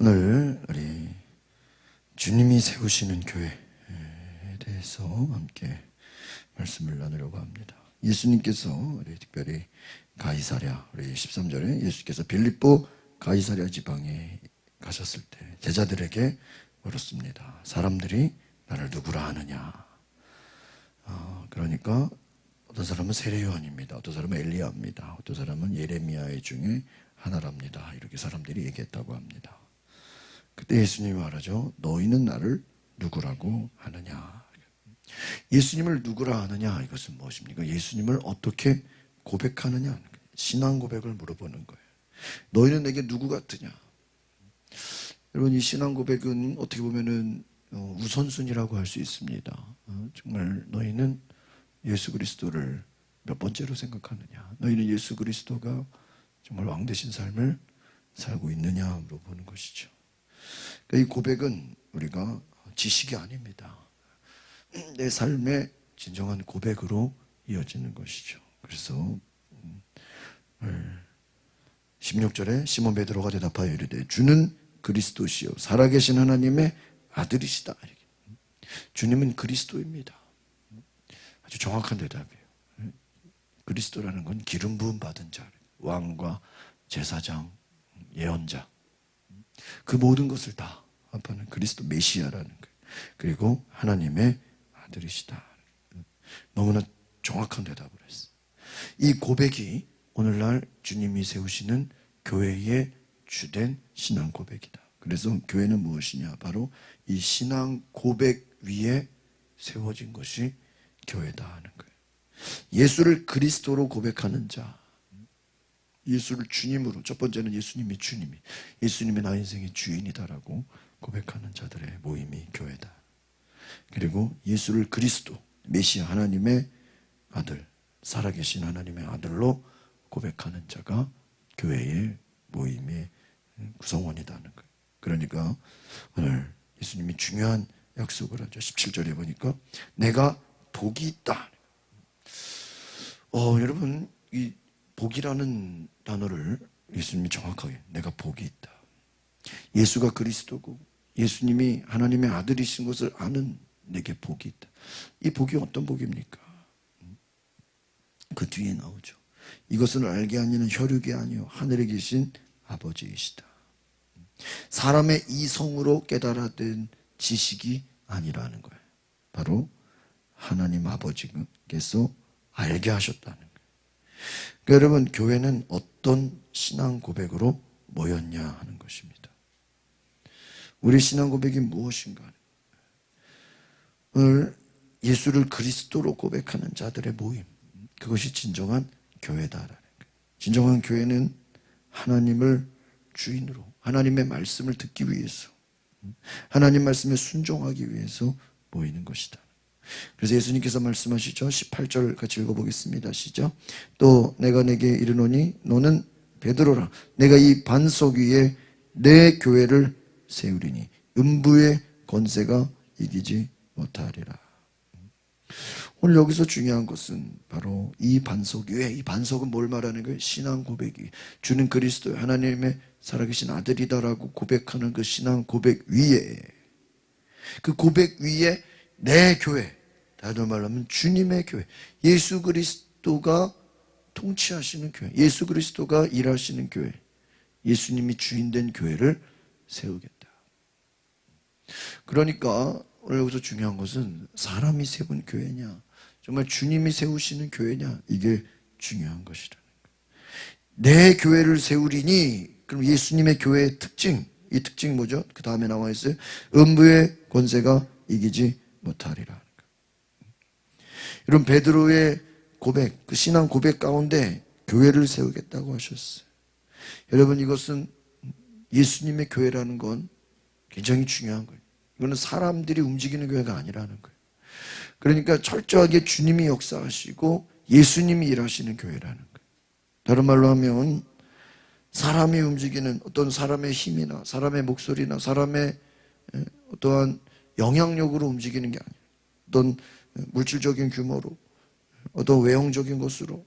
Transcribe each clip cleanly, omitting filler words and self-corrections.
오늘 우리 주님이 세우시는 교회에 대해서 함께 말씀을 나누려고 합니다. 예수님께서 우리 특별히 가이사랴, 우리 13절에 예수께서 빌립보 가이사랴 지방에 가셨을 때 제자들에게 물었습니다. 사람들이 나를 누구라 하느냐? 그러니까 어떤 사람은 세례 요한입니다. 어떤 사람은 엘리야입니다. 어떤 사람은 예레미야의 중에 하나랍니다. 이렇게 사람들이 얘기했다고 합니다. 그때 예수님이 말하죠. 너희는 나를 누구라고 하느냐? 예수님을 누구라 하느냐? 이것은 무엇입니까? 예수님을 어떻게 고백하느냐? 신앙 고백을 물어보는 거예요. 너희는 내게 누구 같으냐? 여러분, 이 신앙 고백은 어떻게 보면은 우선순위라고 할 수 있습니다. 정말 너희는 예수 그리스도를 몇 번째로 생각하느냐? 너희는 예수 그리스도가 정말 왕 되신 삶을 살고 있느냐 물어보는 것이죠. 이 고백은 우리가 지식이 아닙니다. 내 삶의 진정한 고백으로 이어지는 것이죠. 그래서 16절에 시몬 베드로가 대답하여 이르되 주는 그리스도시요 살아계신 하나님의 아들이시다. 주님은 그리스도입니다. 아주 정확한 대답이에요. 그리스도라는 건 기름 부음 받은 자, 왕과 제사장, 예언자, 그 모든 것을 다 합하는 그리스도 메시아라는 거예요. 그리고 하나님의 아들이시다. 너무나 정확한 대답을 했어요. 이 고백이 오늘날 주님이 세우시는 교회의 주된 신앙 고백이다. 그래서 교회는 무엇이냐? 바로 이 신앙 고백 위에 세워진 것이 교회다 하는 거예요. 예수를 그리스도로 고백하는 자, 예수를 주님으로, 첫 번째는 예수님이 주님이, 예수님이 나 인생의 주인이다라고 고백하는 자들의 모임이 교회다. 그리고 예수를 그리스도, 메시아 하나님의 아들, 살아계신 하나님의 아들로 고백하는 자가 교회의 모임의 구성원이다는 거예요. 그러니까 오늘 예수님이 중요한 약속을 하죠. 17절에 보니까 내가 복이 있다. 여러분, 이 복이라는 단어를 예수님이 정확하게 내가 복이 있다. 예수가 그리스도고 예수님이 하나님의 아들이신 것을 아는 내게 복이 있다. 이 복이 어떤 복입니까? 그 뒤에 나오죠. 이것을 알게 하니는 혈육이 아니요 하늘에 계신 아버지이시다. 사람의 이성으로 깨달아된 지식이 아니라는 거예요. 바로 하나님 아버지께서 알게 하셨다는 거예요. 그러니까 여러분, 교회는 어떤 신앙 고백으로 모였냐 하는 것입니다. 우리 신앙 고백이 무엇인가? 오늘 예수를 그리스도로 고백하는 자들의 모임, 그것이 진정한 교회다라는 거예요. 진정한 교회는 하나님을 주인으로, 하나님의 말씀을 듣기 위해서, 하나님 말씀에 순종하기 위해서 모이는 것이다. 그래서 예수님께서 말씀하시죠. 18절 같이 읽어보겠습니다. 시작. 또 내가 내게 이르노니 너는 베드로라. 내가 이 반석 위에 내 교회를 세우리니 음부의 권세가 이기지 못하리라. 오늘 여기서 중요한 것은 바로 이 반석 위에, 이 반석은 뭘 말하는 거예요? 신앙 고백이 주는 그리스도 하나님의 살아계신 아들이다라고 고백하는 그 신앙 고백 위에, 그 고백 위에 내 교회, 다른 말로 하면 주님의 교회, 예수 그리스도가 통치하시는 교회, 예수 그리스도가 일하시는 교회, 예수님이 주인된 교회를 세우겠다. 그러니까 오늘 여기서 중요한 것은 사람이 세운 교회냐, 정말 주님이 세우시는 교회냐, 이게 중요한 것이라는 거예요. 내 교회를 세우리니, 그럼 예수님의 교회의 특징, 이 특징이 뭐죠? 그 다음에 나와 있어요. 음부의 권세가 이기지 못하리라. 여러분, 베드로의 고백, 그 신앙 고백 가운데 교회를 세우겠다고 하셨어요. 여러분, 이것은 예수님의 교회라는 건 굉장히 중요한 거예요. 이거는 사람들이 움직이는 교회가 아니라는 거예요. 그러니까 철저하게 주님이 역사하시고 예수님이 일하시는 교회라는 거예요. 다른 말로 하면 사람이 움직이는 어떤 사람의 힘이나 사람의 목소리나 사람의 어떠한 영향력으로 움직이는 게 아니에요. 어떤 물질적인 규모로, 어떤 외형적인 것으로,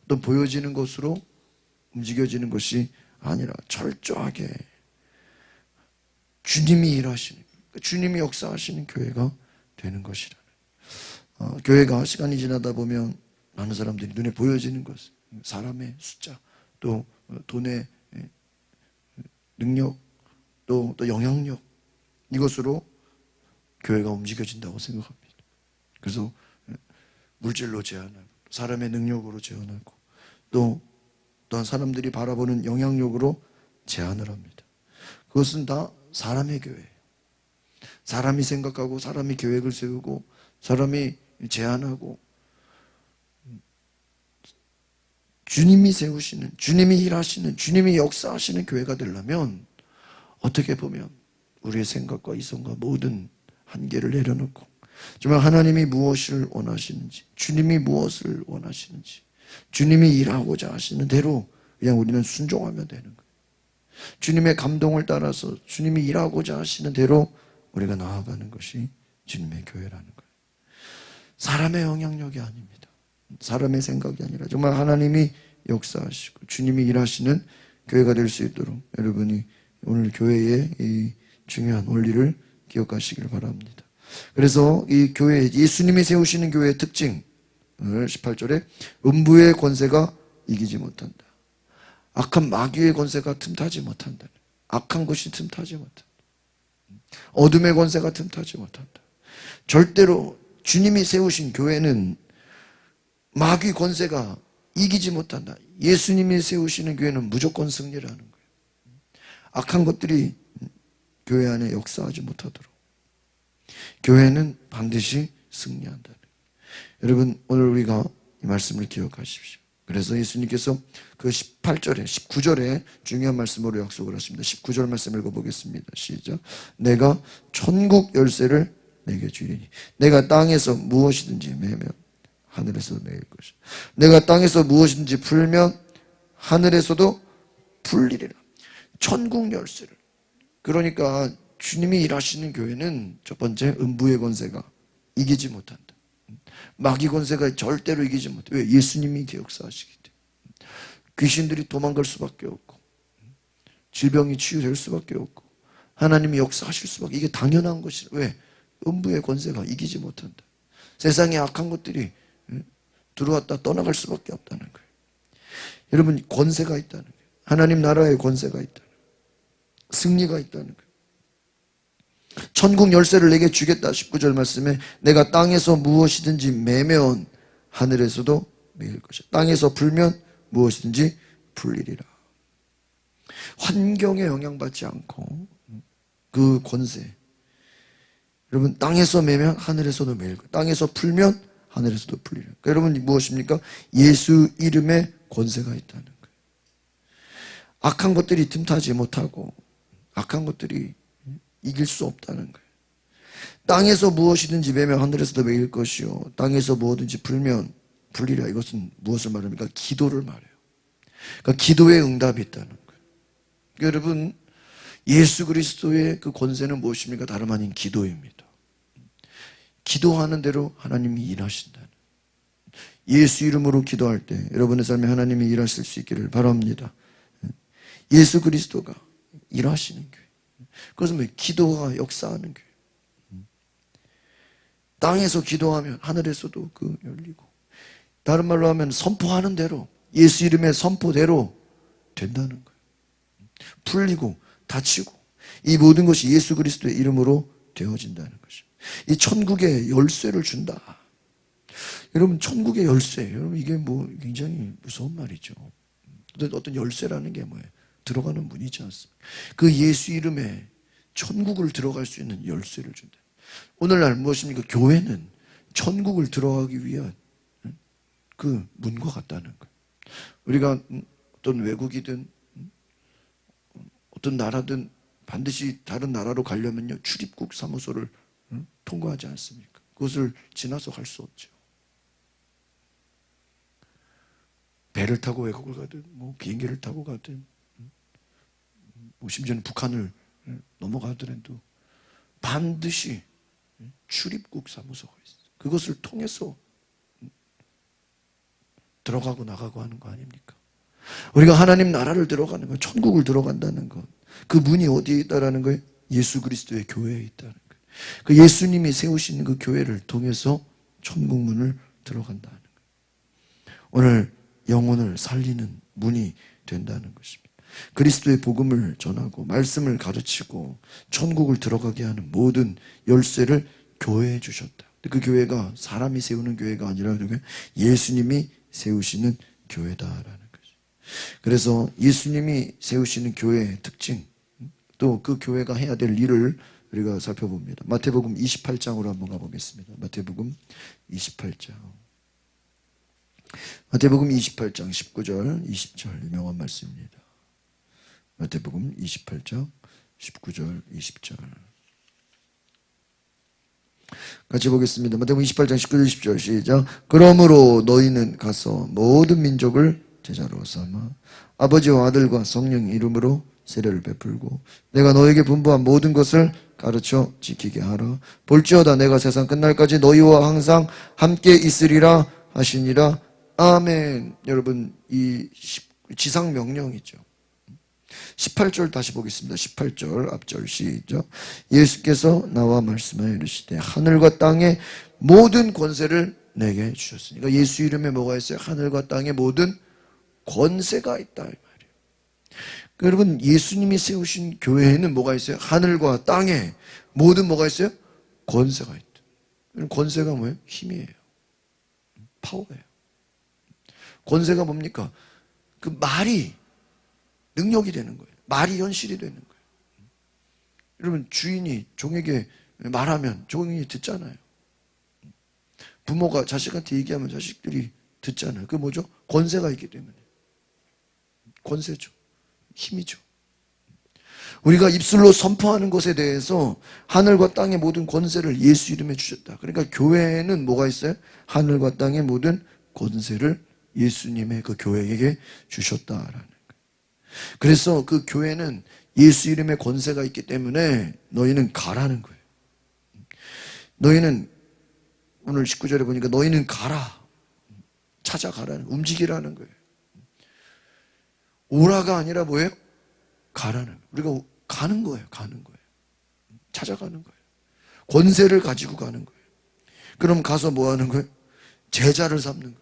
어떤 보여지는 것으로 움직여지는 것이 아니라 철저하게 주님이 일하시는, 주님이 역사하시는 교회가 되는 것이라. 교회가 시간이 지나다 보면 많은 사람들이 눈에 보여지는 것, 사람의 숫자, 또 돈의 능력, 또 영향력, 이것으로 교회가 움직여진다고 생각합니다. 그래서 물질로 제한하고, 사람의 능력으로 제한하고, 또한 사람들이 바라보는 영향력으로 제한을 합니다. 그것은 다 사람의 교회예요. 사람이 생각하고, 사람이 계획을 세우고, 사람이 제안하고, 주님이 세우시는, 주님이 일하시는, 주님이 역사하시는 교회가 되려면 어떻게 보면 우리의 생각과 이성과 모든 한계를 내려놓고 정말 하나님이 무엇을 원하시는지, 주님이 무엇을 원하시는지, 주님이 일하고자 하시는 대로 그냥 우리는 순종하면 되는 거예요. 주님의 감동을 따라서 주님이 일하고자 하시는 대로 우리가 나아가는 것이 주님의 교회라는 거예요. 사람의 영향력이 아닙니다. 사람의 생각이 아니라 정말 하나님이 역사하시고 주님이 일하시는 교회가 될 수 있도록 여러분이 오늘 교회의 이 중요한 원리를 기억하시길 바랍니다. 그래서 이 교회, 예수님이 세우시는 교회의 특징, 오늘 18절에 음부의 권세가 이기지 못한다. 악한 마귀의 권세가 틈타지 못한다. 악한 것이 틈타지 못한다. 어둠의 권세가 틈타지 못한다. 절대로 주님이 세우신 교회는 마귀 권세가 이기지 못한다. 예수님이 세우시는 교회는 무조건 승리라는 거예요. 악한 것들이 교회 안에 역사하지 못하도록 교회는 반드시 승리한다는 거예요. 여러분, 오늘 우리가 이 말씀을 기억하십시오. 그래서 예수님께서 그 18절에 19절에 중요한 말씀으로 약속을 하십니다. 19절 말씀 읽어보겠습니다. 시작. 내가 천국 열쇠를 내게 주리니 내가 땅에서 무엇이든지 매면 하늘에서 매일 것이다. 내가 땅에서 무엇이든지 풀면 하늘에서도 풀리리라. 천국 열쇠를. 그러니까 주님이 일하시는 교회는 첫 번째, 음부의 권세가 이기지 못한다. 마귀 권세가 절대로 이기지 못해. 왜? 예수님이 역사하시기 때문에. 귀신들이 도망갈 수밖에 없고, 질병이 치유될 수밖에 없고, 하나님이 역사하실 수밖에. 이게 당연한 것이라. 왜? 음부의 권세가 이기지 못한다. 세상에 악한 것들이 들어왔다 떠나갈 수밖에 없다는 거예요. 여러분, 권세가 있다는 거예요. 하나님 나라의 권세가 있다는 거예요. 승리가 있다는 거예요. 천국 열쇠를 내게 주겠다. 19절 말씀에 내가 땅에서 무엇이든지 매면 하늘에서도 매일 것이다. 땅에서 풀면 무엇이든지 풀리리라. 환경에 영향받지 않고 그 권세. 여러분, 땅에서 매면 하늘에서도 매일 것이다. 땅에서 풀면 하늘에서도 풀리라. 그러니까 여러분, 무엇입니까? 예수 이름의 권세가 있다는 거예요. 악한 것들이 틈타지 못하고 악한 것들이 이길 수 없다는 거예요. 땅에서 무엇이든지 매면 하늘에서도 매일 것이요 땅에서 무엇든지 풀면 풀리라. 이것은 무엇을 말합니까? 기도를 말해요. 그러니까 기도의 응답이 있다는 거예요. 그러니까 여러분, 예수 그리스도의 그 권세는 무엇입니까? 다름 아닌 기도입니다. 기도하는 대로 하나님이 일하신다는, 예수 이름으로 기도할 때 여러분의 삶에 하나님이 일하실 수 있기를 바랍니다. 예수 그리스도가 일하시는 교회. 그것은 왜? 기도가 역사하는 교회. 땅에서 기도하면 하늘에서도 그 열리고, 다른 말로 하면 선포하는 대로, 예수 이름의 선포대로 된다는 거예요. 풀리고 다치고 이 모든 것이 예수 그리스도의 이름으로 되어진다는 것입니다. 이 천국의 열쇠를 준다. 여러분, 천국의 열쇠, 여러분, 이게 뭐 굉장히 무서운 말이죠. 어떤 열쇠라는 게 뭐예요? 들어가는 문이지 않습니까? 그 예수 이름에 천국을 들어갈 수 있는 열쇠를 준다. 오늘날 무엇입니까? 교회는 천국을 들어가기 위한 그 문과 같다는 거예요. 우리가 어떤 외국이든 어떤 나라든 반드시 다른 나라로 가려면요, 출입국 사무소를 통과하지 않습니까? 그것을 지나서 갈 수 없죠. 배를 타고 외국을 가든 뭐 비행기를 타고 가든 뭐 심지어는 북한을 넘어가더라도 반드시 출입국 사무소가 있어요. 그것을 통해서 들어가고 나가고 하는 거 아닙니까? 우리가 하나님 나라를 들어가는 것, 천국을 들어간다는 것, 그 문이 어디에 있다라는 거예요? 예수 그리스도의 교회에 있다는 거예요. 그 예수님이 세우시는 그 교회를 통해서 천국문을 들어간다는 거예요. 오늘 영혼을 살리는 문이 된다는 것입니다. 그리스도의 복음을 전하고 말씀을 가르치고 천국을 들어가게 하는 모든 열쇠를 교회에 주셨다. 그 교회가 사람이 세우는 교회가 아니라 예수님이 세우시는 교회다라는 거죠. 그래서 예수님이 세우시는 교회의 특징, 또 그 교회가 해야 될 일을 우리가 살펴봅니다. 마태복음 28장으로 한번 가보겠습니다. 마태복음 28장. 마태복음 28장 19절, 20절 유명한 말씀입니다. 마태복음 28장 19절, 20절. 같이 보겠습니다. 마태복음 28장 19절, 20절 시작. 그러므로 너희는 가서 모든 민족을 제자로 삼아 아버지와 아들과 성령 이름으로 세례를 베풀고 내가 너에게 분부한 모든 것을 가르쳐 지키게 하라. 볼지어다 내가 세상 끝날까지 너희와 항상 함께 있으리라 하시니라. 아멘. 여러분, 이 지상 명령이죠. 18절 다시 보겠습니다. 18절 앞절 시작. 예수께서 나와 말씀하여 이르시되 하늘과 땅의 모든 권세를 내게 주셨으니. 그러니까 예수 이름에 뭐가 있어요? 하늘과 땅의 모든 권세가 있다 이 말이에요. 그러니까 여러분, 예수님이 세우신 교회에는 뭐가 있어요? 하늘과 땅에 모든 뭐가 있어요? 권세가 있다. 권세가 뭐예요? 힘이에요. 파워예요. 권세가 뭡니까? 그 말이 능력이 되는 거예요. 말이 현실이 되는 거예요. 여러분, 주인이 종에게 말하면 종이 듣잖아요. 부모가 자식한테 얘기하면 자식들이 듣잖아요. 그게 뭐죠? 권세가 있기 때문에. 권세죠. 힘이죠. 우리가 입술로 선포하는 것에 대해서 하늘과 땅의 모든 권세를 예수 이름에 주셨다. 그러니까 교회에는 뭐가 있어요? 하늘과 땅의 모든 권세를 예수님의 그 교회에게 주셨다라는 거예요. 그래서 그 교회는 예수 이름의 권세가 있기 때문에 너희는 가라는 거예요. 너희는 오늘 19절에 보니까 너희는 가라. 찾아가라는, 움직이라는 거예요. 오라가 아니라 뭐예요? 가라는 거예요. 우리가 가는 거예요. 가는 거예요. 찾아가는 거예요. 권세를 가지고 가는 거예요. 그럼 가서 뭐 하는 거예요? 제자를 삼는 거예요.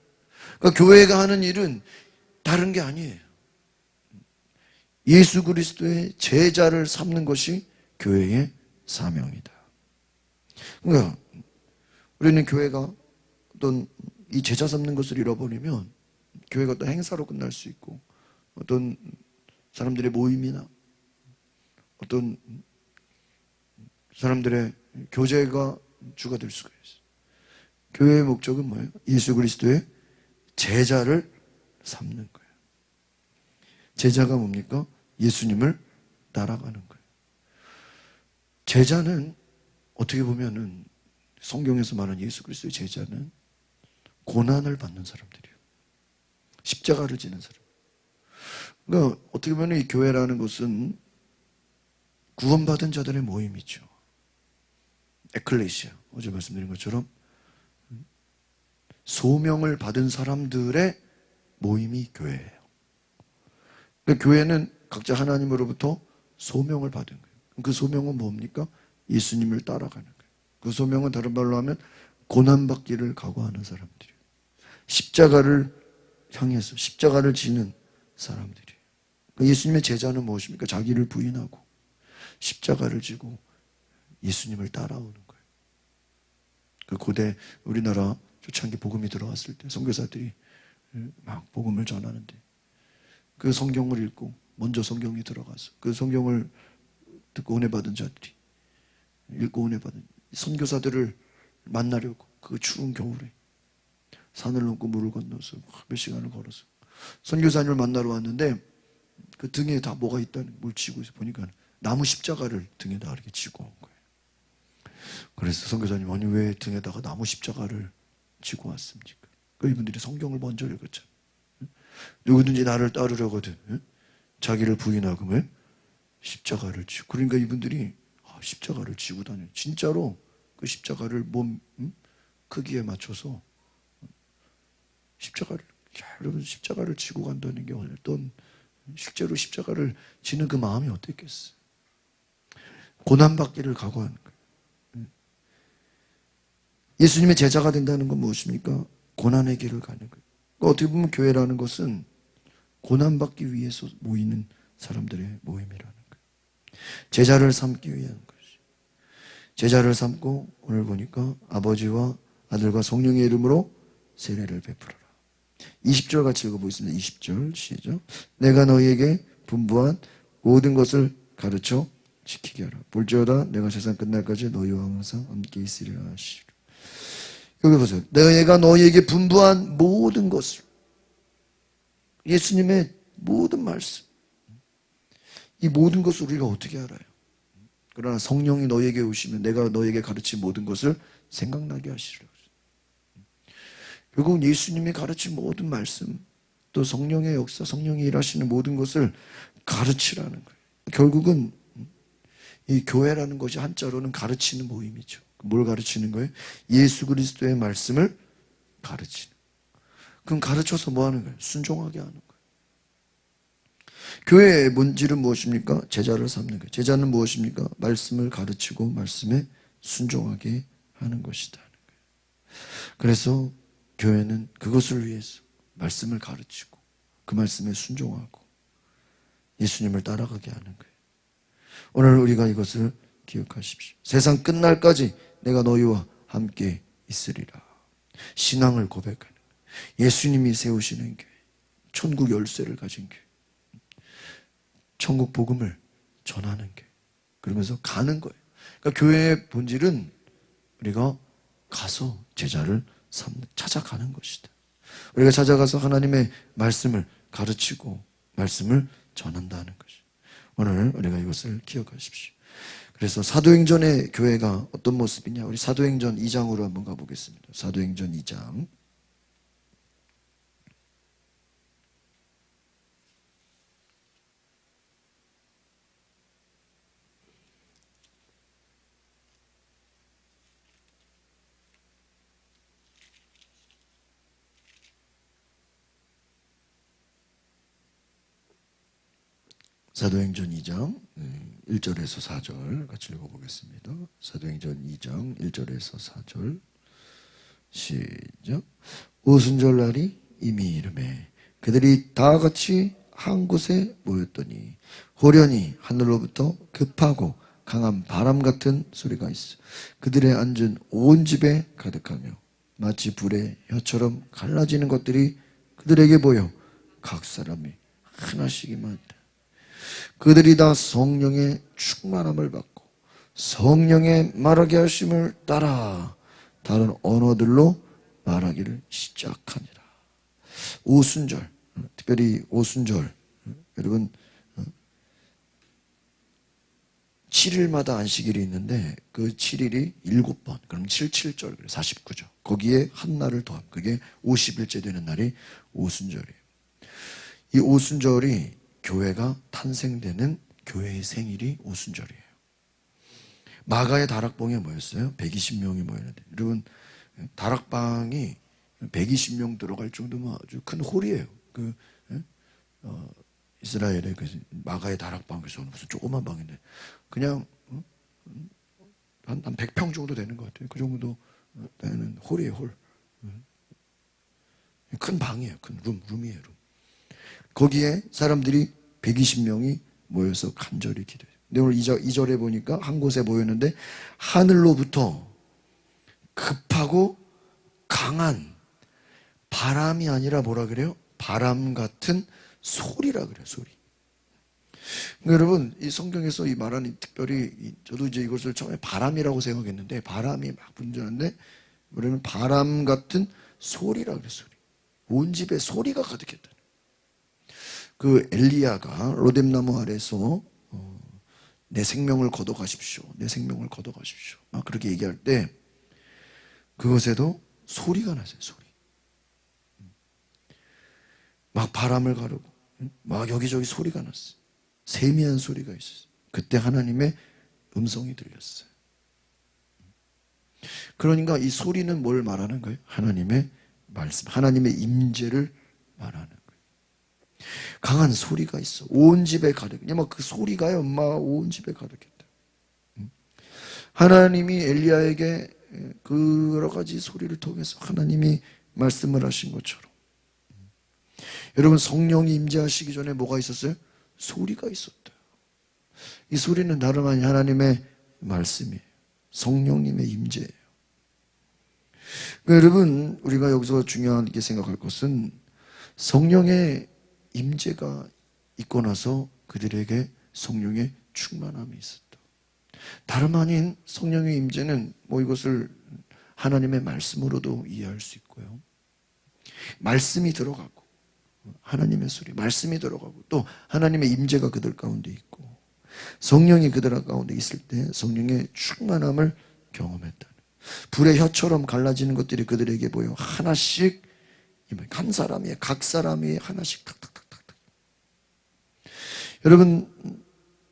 그러니까 교회가 하는 일은 다른 게 아니에요. 예수 그리스도의 제자를 삼는 것이 교회의 사명이다. 그러니까 우리는 교회가 어떤 이 제자 삼는 것을 잃어버리면 교회가 어떤 행사로 끝날 수 있고 어떤 사람들의 모임이나 어떤 사람들의 교제가 주가 될 수가 있어요. 교회의 목적은 뭐예요? 예수 그리스도의 제자를 삼는 거예요. 제자가 뭡니까? 예수님을 따라가는 거예요. 제자는 어떻게 보면은 성경에서 말하는 예수 그리스도의 제자는 고난을 받는 사람들이에요. 십자가를 지는 사람. 그러니까 어떻게 보면 이 교회라는 것은 구원받은 자들의 모임이죠. 에클레시아, 어제 말씀드린 것처럼 소명을 받은 사람들의 모임이 교회예요. 그러니까 교회는 각자 하나님으로부터 소명을 받은 거예요. 그 소명은 뭡니까? 예수님을 따라가는 거예요. 그 소명은 다른 말로 하면 고난받기를 각오하는 사람들이에요. 십자가를 향해서 십자가를 지는 사람들이에요. 그러니까 예수님의 제자는 무엇입니까? 자기를 부인하고 십자가를 지고 예수님을 따라오는 거예요. 그 고대 우리나라 초창기 복음이 들어왔을 때 선교사들이 막 복음을 전하는데 그 성경을 읽고 먼저 성경에 들어가서 그 성경을 듣고 은혜 받은 자들이 읽고 은혜 받은 선교사들을 만나려고 그 추운 겨울에 산을 넘고 물을 건너서 몇 시간을 걸어서 선교사님을 만나러 왔는데 그 등에 다 뭐가 있다는 뭘 지고 있어 보니까 나무 십자가를 등에다 이렇게 지고 온 거예요. 그래서 선교사님 아니 왜 등에다가 나무 십자가를 지고 왔습니까? 그 이분들이 성경을 먼저 읽었잖아요. 누구든지 나를 따르려거든 자기를 부인하고 왜? 십자가를 지고. 그러니까 이분들이 십자가를 지고 다녀요. 진짜로 그 십자가를 몸 크기에 맞춰서 십자가를 여러분 십자가를 지고 간다는 게 어떤 실제로 십자가를 지는 그 마음이 어땠겠어요? 고난받기를 각오하는 거예요. 예수님의 제자가 된다는 건 무엇입니까? 고난의 길을 가는 거예요. 그러니까 어떻게 보면 교회라는 것은 고난받기 위해서 모이는 사람들의 모임이라는 거예요. 제자를 삼기 위한 것이죠. 제자를 삼고 오늘 보니까 아버지와 아들과 성령의 이름으로 세례를 베풀어라. 20절 같이 읽어보겠습니다. 20절 시작. 내가 너희에게 분부한 모든 것을 가르쳐 지키게 하라. 볼지어다 내가 세상 끝날까지 너희와 항상 함께 있으리라 하시리라. 여기 보세요. 내가 너희에게 분부한 모든 것을, 예수님의 모든 말씀, 이 모든 것을 우리가 어떻게 알아요? 그러나 성령이 너희에게 오시면 내가 너희에게 가르친 모든 것을 생각나게 하시리라. 결국 예수님이 가르친 모든 말씀, 또 성령의 역사, 성령이 일하시는 모든 것을 가르치라는 거예요. 결국은 이 교회라는 것이 한자로는 가르치는 모임이죠. 뭘 가르치는 거예요? 예수 그리스도의 말씀을 가르치는. 그럼 가르쳐서 뭐 하는 거예요? 순종하게 하는 거예요. 교회의 본질은 무엇입니까? 제자를 삼는 거예요. 제자는 무엇입니까? 말씀을 가르치고 말씀에 순종하게 하는 것이다. 그래서 교회는 그것을 위해서 말씀을 가르치고 그 말씀에 순종하고 예수님을 따라가게 하는 거예요. 오늘 우리가 이것을 기억하십시오. 세상 끝날까지 내가 너희와 함께 있으리라. 신앙을 고백하는 거예요. 예수님이 세우시는 교회, 천국 열쇠를 가진 교회, 천국 복음을 전하는 교회, 그러면서 가는 거예요. 그러니까 교회의 본질은 우리가 가서 제자를 찾아가는 것이다. 우리가 찾아가서 하나님의 말씀을 가르치고 말씀을 전한다는 것이죠. 오늘 우리가 이것을 기억하십시오. 그래서 사도행전의 교회가 어떤 모습이냐? 우리 사도행전 2장으로 한번 가보겠습니다. 사도행전 2장. 사도행전 2장 1절에서 4절 같이 읽어보겠습니다. 사도행전 2장 1절에서 4절 시작. 오순절 날이 이미 이르매 그들이 다 같이 한 곳에 모였더니 호련히 하늘로부터 급하고 강한 바람 같은 소리가 있어 그들의 앉은 온 집에 가득하며 마치 불의 혀처럼 갈라지는 것들이 그들에게 보여 각 사람이 하나씩 임한다. 그들이 다 성령의 충만함을 받고 성령의 말하게 하심을 따라 다른 언어들로 말하기를 시작하니라. 오순절, 특별히 오순절, 여러분 7일마다 안식일이 있는데 그 7일이 7번, 그럼 77절, 49죠. 거기에 한 날을 더함. 그게 50일째 되는 날이 오순절이에요. 이 오순절이 교회가 탄생되는 교회의 생일이 오순절이에요. 마가의 다락방에 모였어요. 120명이 모였는데 여러분 다락방이 120명 들어갈 정도면 아주 큰 홀이에요. 이스라엘의 마가의 다락방, 그래서 무슨 조그만 방인데 그냥 한 100평 정도 되는 것 같아요. 그 정도 되는 홀이에요. 홀. 큰 방이에요. 큰 룸이에요. 룸. 거기에 사람들이 120명이 모여서 간절히 기도해요. 근데 오늘 2절에 보니까 한 곳에 모였는데 하늘로부터 급하고 강한 바람이 아니라 뭐라 그래요? 바람 같은 소리라 그래요. 소리. 그러니까 여러분 이 성경에서 이 말하는 특별히 저도 이제 이것을 처음에 바람이라고 생각했는데 바람이 막 분주한데 뭐냐면 바람 같은 소리라 그래요. 소리. 온 집에 소리가 가득했다. 그 엘리야가 로뎀나무 아래서 내 생명을 걷어가십시오. 내 생명을 걷어가십시오. 막 그렇게 얘기할 때 그것에도 소리가 났어요. 소리. 막 바람을 가르고 막 여기저기 소리가 났어요. 세미한 소리가 있었어요. 그때 하나님의 음성이 들렸어요. 그러니까 이 소리는 뭘 말하는 거예요? 하나님의 말씀, 하나님의 임재를 말하는 거예요. 강한 소리가 있어. 온 집에 가득. 막 그 소리가요, 엄마 온 집에 가득했다. 하나님이 엘리야에게 그 여러 가지 소리를 통해서 하나님이 말씀을 하신 것처럼, 여러분, 성령이 임재하시기 전에 뭐가 있었어요? 소리가 있었다. 이 소리는 다름 아닌 하나님의 말씀이에요. 성령님의 임재예요. 그러니까 여러분, 우리가 여기서 중요하게 생각할 것은 성령의 임재가 있고 나서 그들에게 성령의 충만함이 있었다. 다름 아닌 성령의 임재는 이것을 하나님의 말씀으로도 이해할 수 있고요. 말씀이 들어가고 하나님의 소리, 말씀이 들어가고 또 하나님의 임재가 그들 가운데 있고 성령이 그들 가운데 있을 때 성령의 충만함을 경험했다는, 불의 혀처럼 갈라지는 것들이 그들에게 보여 하나씩, 한 사람이, 각 사람이 하나씩 탁탁탁탁탁. 여러분,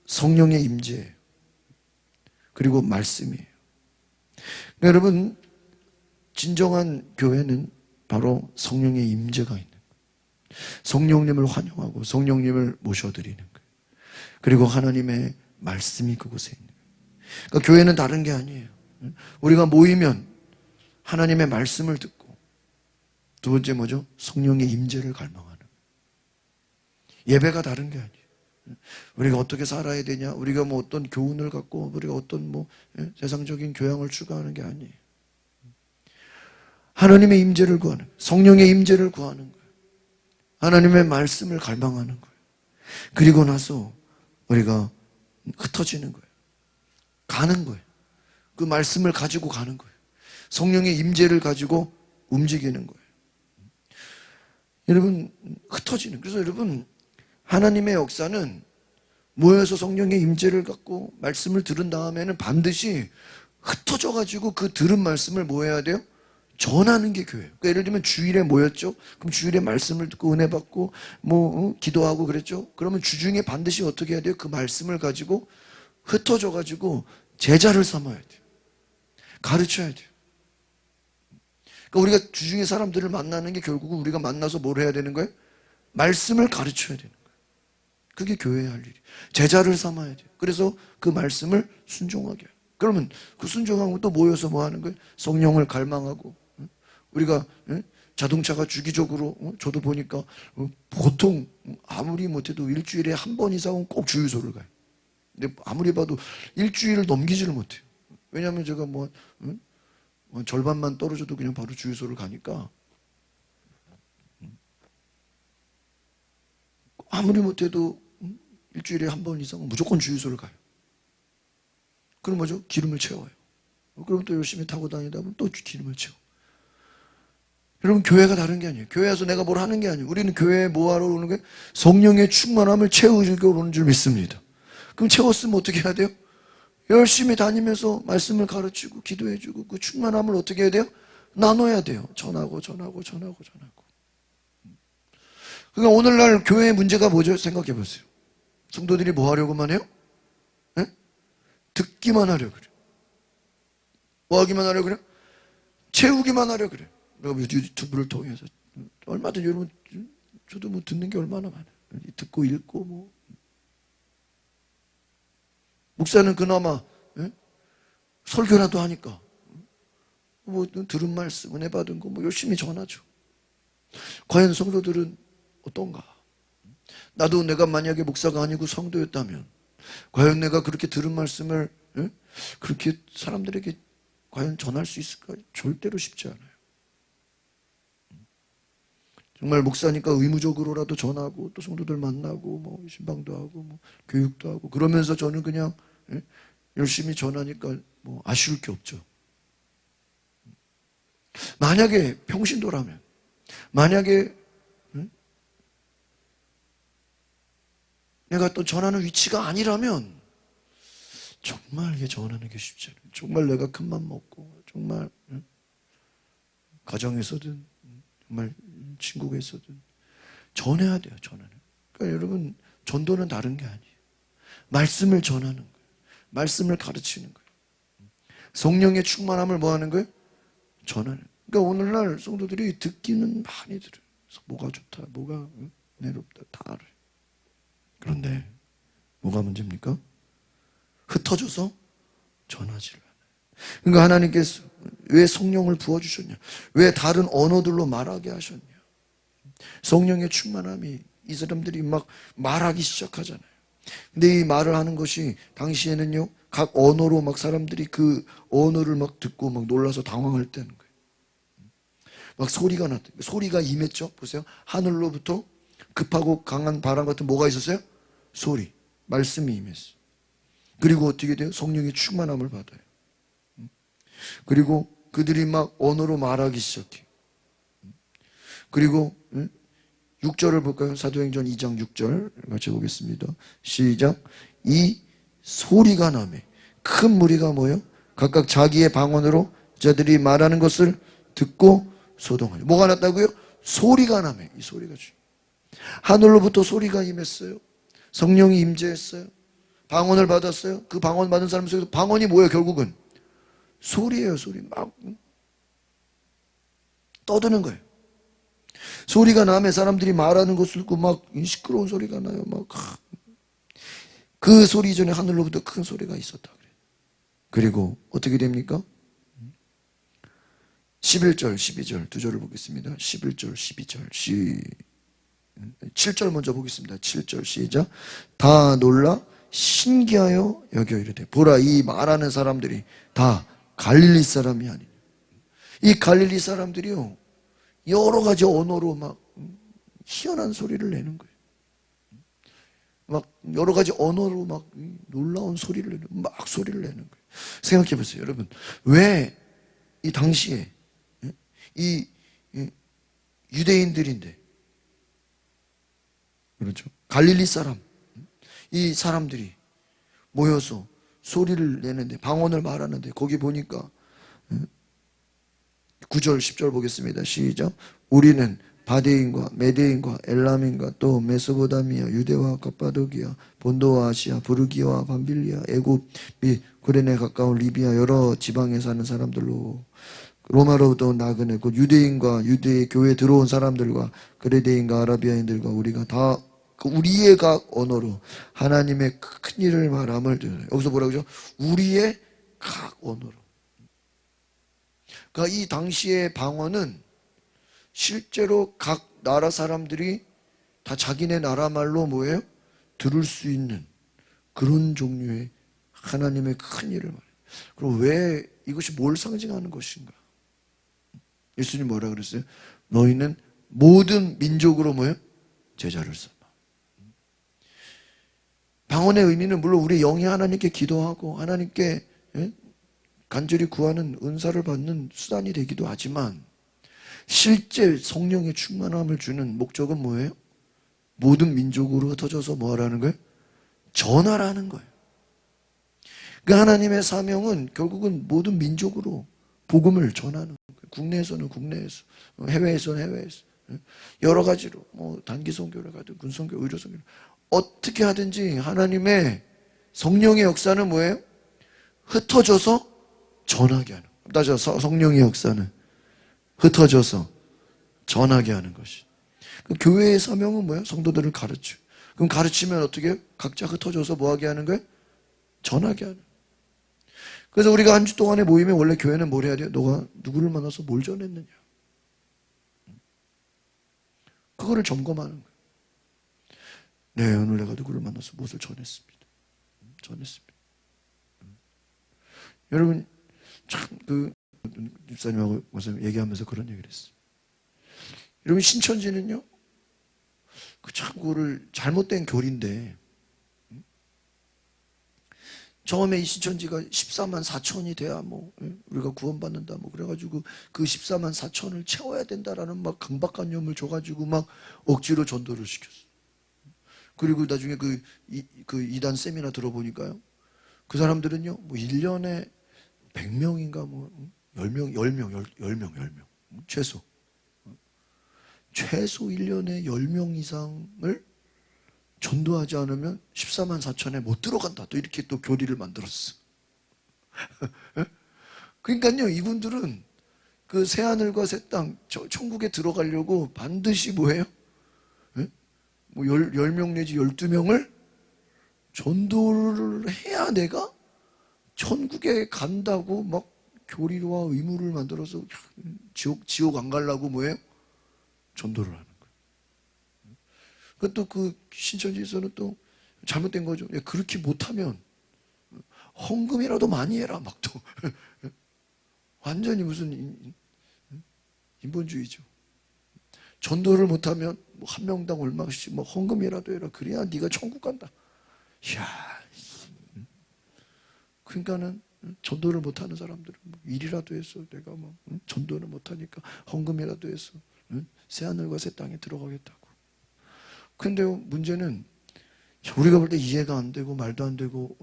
성령의 임재 그리고 말씀이에요. 그러니까 여러분, 진정한 교회는 바로 성령의 임재가 있는 거예요. 성령님을 환영하고 성령님을 모셔드리는 거예요. 그리고 하나님의 말씀이 그곳에 있는 거예요. 그러니까 교회는 다른 게 아니에요. 우리가 모이면 하나님의 말씀을 듣고, 두 번째 뭐죠? 성령의 임재를 갈망하는 거예요. 예배가 다른 게 아니에요. 우리가 어떻게 살아야 되냐, 우리가 어떤 교훈을 갖고 우리가 어떤 세상적인 교양을 추구하는 게 아니에요. 하나님의 임재를 구하는 거예요. 성령의 임재를 구하는 거예요. 하나님의 말씀을 갈망하는 거예요. 그리고 나서 우리가 흩어지는 거예요. 가는 거예요. 그 말씀을 가지고 가는 거예요. 성령의 임재를 가지고 움직이는 거예요. 여러분, 흩어지는. 그래서 여러분, 하나님의 역사는 모여서 성령의 임재를 갖고 말씀을 들은 다음에는 반드시 흩어져 가지고 그 들은 말씀을 뭐 해야 돼요? 전하는 게 교회예요. 그러니까 예를 들면 주일에 모였죠. 그럼 주일에 말씀을 듣고 은혜 받고 기도하고 그랬죠. 그러면 주중에 반드시 어떻게 해야 돼요? 그 말씀을 가지고 흩어져 가지고 제자를 삼아야 돼요. 가르쳐야 돼요. 그러니까 우리가 주중에 사람들을 만나는 게 결국은 우리가 만나서 뭘 해야 되는 거예요? 말씀을 가르쳐야 되는 거예요. 그게 교회의 할 일이에요. 제자를 삼아야 돼요. 그래서 그 말씀을 순종하게 해요. 그러면 그 순종하고 또 모여서 뭐 하는 거예요? 성령을 갈망하고. 우리가 자동차가 주기적으로, 저도 보니까 보통 아무리 못해도 일주일에 한 번 이상은 꼭 주유소를 가요. 근데 아무리 봐도 일주일을 넘기지를 못해요. 왜냐하면 제가 절반만 떨어져도 그냥 바로 주유소를 가니까 아무리 못해도 일주일에 한 번 이상은 무조건 주유소를 가요. 그럼 뭐죠? 기름을 채워요. 그럼 또 열심히 타고 다니다 보면 또 기름을 채워. 여러분, 교회가 다른 게 아니에요. 교회 와서 내가 뭘 하는 게 아니에요. 우리는 교회에 뭐하러 오는 거예요? 성령의 충만함을 채우려고 오는 줄 믿습니다. 그럼 채웠으면 어떻게 해야 돼요? 열심히 다니면서 말씀을 가르치고 기도해주고 그 충만함을 어떻게 해야 돼요? 나눠야 돼요. 전하고. 그러니까 오늘날 교회의 문제가 뭐죠? 생각해 보세요. 성도들이 뭐 하려고만 해요? 네? 듣기만 하려고 그래요. 뭐 하기만 하려고 그래요? 채우기만 하려고 그래요. 여러분, 유튜브를 통해서 얼마든지 여러분, 저도 듣는 게 얼마나 많아요. 듣고 읽고 목사는 그나마 설교라도 하니까 들은 말씀, 은혜 받은 거 열심히 전하죠. 과연 성도들은 어떤가? 나도 내가 만약에 목사가 아니고 성도였다면 과연 내가 그렇게 들은 말씀을 그렇게 사람들에게 과연 전할 수 있을까? 절대로 쉽지 않아요. 정말 목사니까 의무적으로라도 전하고 또 성도들 만나고 신방도 하고 교육도 하고 그러면서 저는 그냥 열심히 전하니까 아쉬울 게 없죠. 만약에 평신도라면, 만약에 내가 또 전하는 위치가 아니라면 정말 이게 전하는 게 쉽지 않아요. 정말 내가 큰맘 먹고 정말 가정에서든 정말 친구에서든 전해야 돼요. 전하는. 그러니까 여러분, 전도는 다른 게 아니에요. 말씀을 전하는 거예요. 말씀을 가르치는 거예요. 성령의 충만함을 뭐 하는 거예요? 전하는. 그러니까 오늘날 성도들이 듣기는 많이 들어요. 뭐가 좋다, 뭐가 내롭다 다 알아요. 그런데 뭐가 문제입니까? 흩어져서 전하지를 않아요. 그러니까 하나님께서 왜 성령을 부어주셨냐? 왜 다른 언어들로 말하게 하셨냐? 성령의 충만함이 이 사람들이 막 말하기 시작하잖아요. 근데 이 말을 하는 것이 당시에는요, 각 언어로 막 사람들이 그 언어를 막 듣고 막 놀라서 당황할 때는 거예요. 막 소리가 났다. 소리가 임했죠? 보세요. 하늘로부터 급하고 강한 바람 같은 뭐가 있었어요? 소리. 말씀이 임했어요. 그리고 어떻게 돼요? 성령의 충만함을 받아요. 그리고 그들이 막 언어로 말하기 시작해요. 그리고 6절을 볼까요? 사도행전 2장 6절 같이 보겠습니다. 시작. 이 소리가 나매 큰 무리가 모여 각각 자기의 방언으로 자들이 말하는 것을 듣고 소동하니. 뭐가 났다고요? 소리가 나매. 이 소리가 하늘로부터 소리가 임했어요. 성령이 임재했어요. 방언을 받았어요. 그 방언 받은 사람 속에서 방언이 뭐예요? 결국은 소리예요. 소리. 막 떠드는 거예요. 소리가 나면 사람들이 말하는 것을 듣고 막 시끄러운 소리가 나요. 막 그 소리 전에 하늘로부터 큰 소리가 있었다 그래요. 그리고 어떻게 됩니까? 11절, 12절 두 절을 보겠습니다. 11절, 12절 7절 먼저 보겠습니다. 7절 시작. 다 놀라 신기하여 여겨 이르되 보라 이 말하는 사람들이 다 갈릴리 사람이 아니냐. 이 갈릴리 사람들이요 여러 가지 언어로 막 희한한 소리를 내는 거예요. 막 여러 가지 언어로 막 놀라운 소리를 내는 막 소리를 내는 거예요. 생각해 보세요, 여러분. 왜 이 당시에 이 유대인들인데 그렇죠? 갈릴리 사람 이 사람들이 모여서 소리를 내는데 방언을 말하는데 거기 보니까 9절 10절 보겠습니다. 시작. 우리는 바데인과 메데인과 엘람인과 또 메소포타미아 유대와 갑바도기아 본도와 아시아 부르기아와 밤빌리아 애굽 및 구레네 가까운 리비아 여러 지방에 사는 사람들로 로마로부터 나그네 곧 유대인과 유대의 교회에 들어온 사람들과 그레데인과 아라비아인들과 우리가 다 우리의 각 언어로 하나님의 큰 일을 말함을 들어요. 여기서 뭐라고 그러죠? 우리의 각 언어로. 그러니까 이 당시의 방언은 실제로 각 나라 사람들이 다 자기네 나라 말로 뭐예요? 들을 수 있는 그런 종류의 하나님의 큰 일을 말해요. 그럼 왜 이것이 뭘 상징하는 것인가? 예수님 뭐라 그랬어요? 너희는 모든 민족으로 뭐예요? 제자를 삼아. 방언의 의미는 물론 우리 영이 하나님께 기도하고 하나님께 간절히 구하는 은사를 받는 수단이 되기도 하지만 실제 성령의 충만함을 주는 목적은 뭐예요? 모든 민족으로 흩어져서 뭐 하라는 거예요? 전하라는 거예요. 그 하나님의 사명은 결국은 모든 민족으로 복음을 전하는 거예요. 국내에서는 국내에서, 해외에서는 해외에서. 여러 가지로, 뭐, 단기 선교를 가든, 군 선교, 의료 선교. 어떻게 하든지 하나님의 성령의 역사는 뭐예요? 흩어져서 전하게 하는 거예요. 따져서 성령의 역사는 흩어져서 전하게 하는 것이. 그 교회의 사명은 뭐예요? 성도들을 가르쳐. 그럼 가르치면 어떻게 해요? 각자 흩어져서 뭐 하게 하는 거예요? 전하게 하는. 그래서 우리가 한 주 동안에 모이면 원래 교회는 뭘 해야 돼요? 너가 누구를 만나서 뭘 전했느냐. 그거를 점검하는 거예요. 네, 오늘 내가 누구를 만나서 무엇을 전했습니다. 전했습니다. 여러분, 참, 집사님하고 얘기하면서 그런 얘기를 했어요. 여러분, 신천지는요, 참, 그거를 잘못된 교리인데, 처음에 이 신천지가 14만 4천이 돼야 뭐, 우리가 구원받는다, 뭐, 그래가지고 그 14만 4천을 채워야 된다라는 막 강박관념을 줘가지고 막 억지로 전도를 시켰어. 그리고 나중에 그 이단 세미나 들어보니까요, 그 사람들은요, 뭐 1년에 100명인가 뭐, 10명, 최소. 최소 1년에 10명 이상을 전도하지 않으면 14만 4천에 못 들어간다. 또 이렇게 또 교리를 만들었어. 그러니까요, 이분들은 그 새하늘과 새 땅, 천국에 들어가려고 반드시 뭐예요? 뭐 10명 내지 12명을 전도를 해야 내가 천국에 간다고 막 교리와 의무를 만들어서 지옥 안 가려고 뭐예요? 전도를 하는 거예요. 그것도 그 신천지에서는 또 잘못된 거죠. 그렇게 못하면 헌금이라도 많이 해라 막 또 완전히 무슨 인본주의죠. 전도를 못하면 뭐 한 명당 얼마씩 뭐 헌금이라도 해라. 그래야 네가 천국 간다. 이야, 그러니까는 전도를 못하는 사람들은 뭐 일이라도 해서 내가 뭐 전도를 못하니까 헌금이라도 해서 새하늘과 새 땅에 들어가겠다고. 근데 문제는 우리가 볼 때 이해가 안 되고 말도 안 되고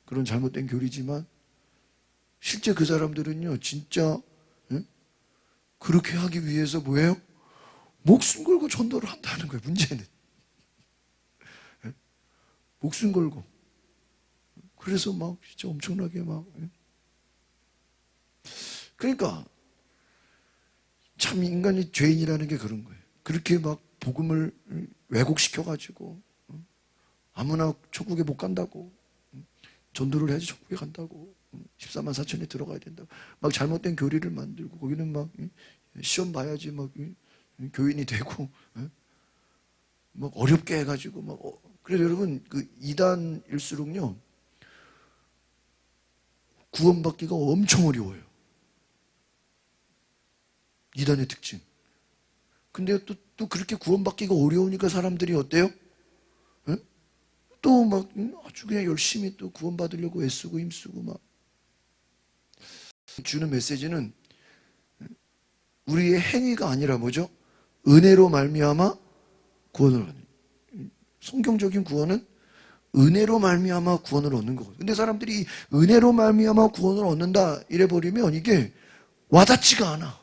그런 잘못된 교리지만 실제 그 사람들은요 진짜 그렇게 하기 위해서 뭐예요? 목숨 걸고 전도를 한다는 거예요. 문제는 목숨 걸고. 그래서 막 진짜 엄청나게 막. 그러니까 참 인간이 죄인이라는 게 그런 거예요. 그렇게 막 복음을 왜곡시켜가지고 아무나 천국에 못 간다고, 전도를 해야지 천국에 간다고, 14만 4천에 들어가야 된다고 막 잘못된 교리를 만들고 거기는 막 시험 봐야지 막 교인이 되고 막 어렵게 해가지고 막. 그래서 여러분 그 이단일수록요 구원받기가 엄청 어려워요. 이단의 특징. 근데 또 그렇게 구원받기가 어려우니까 사람들이 어때요? 또 막 아주 그냥 열심히 또 구원받으려고 애쓰고 힘쓰고 막. 주는 메시지는 우리의 행위가 아니라 뭐죠? 은혜로 말미암아 구원을 얻는. 성경적인 구원은 은혜로 말미암아 구원을 얻는 거거든요. 근데 사람들이 은혜로 말미암아 구원을 얻는다 이래 버리면 이게 와닿지가 않아.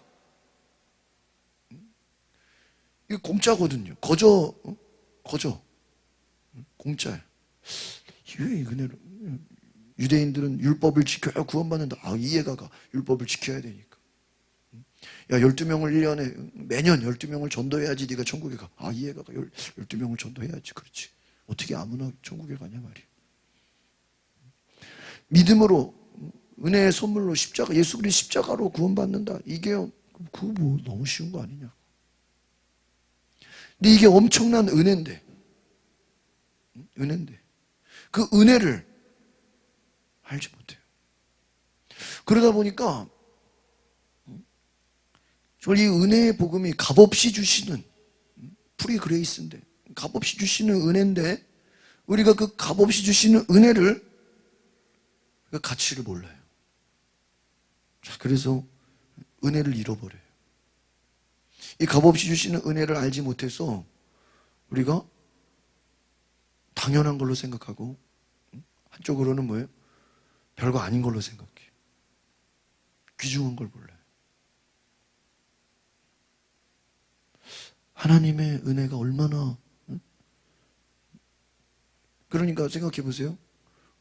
이게 공짜거든요. 거저 공짜야. 왜 은혜로? 유대인들은 율법을 지켜야 구원받는다. 이해가 가. 율법을 지켜야 되니까. 야, 12명을 1년에 매년 12명을 전도해야지 네가 천국에 가. 이해가 가. 12명을 전도해야지. 그렇지. 어떻게 아무나 천국에 가냐 말이야. 믿음으로 은혜의 선물로 십자가, 예수 그리스도 십자가로 구원받는다. 이게 그거 뭐 너무 쉬운 거 아니냐. 근데 이게 엄청난 은혜인데 그 은혜를 알지 못해요. 그러다 보니까 정말 이 은혜의 복음이 값없이 주시는 프리 그레이스인데, 값없이 주시는 은혜인데 우리가 그 값없이 주시는 은혜를, 그 가치를 몰라요. 자, 그래서 은혜를 잃어버려요. 이 값없이 주시는 은혜를 알지 못해서 우리가 당연한 걸로 생각하고 한쪽으로는 뭐예요? 별거 아닌 걸로 생각해요. 귀중한 걸 몰라요. 하나님의 은혜가 얼마나, 그러니까 생각해 보세요.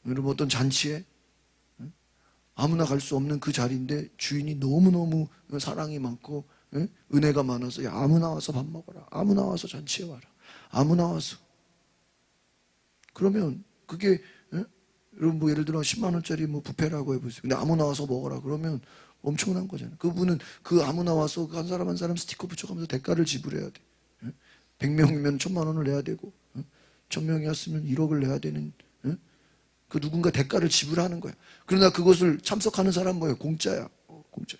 여러분 어떤 잔치에 아무나 갈 수 없는 그 자리인데 주인이 너무너무 사랑이 많고 은혜가 많아서 야, 아무나 와서 밥 먹어라. 아무나 와서 잔치에 와라. 아무나 와서. 그러면 그게 여러분 뭐 예를 들어 10만 원짜리 뭐 뷔페라고 해보세요. 근데 아무나 와서 먹어라. 그러면 엄청난 거잖아요. 그분은 그 아무나 와서 한 사람 한 사람 스티커 붙여가면서 대가를 지불해야 돼. 100명이면 1000만 원을 내야 되고 1000명이었으면 1억을 내야 되는, 그 누군가 대가를 지불하는 거야. 그러나 그것을 참석하는 사람 뭐예요? 공짜야. 공짜.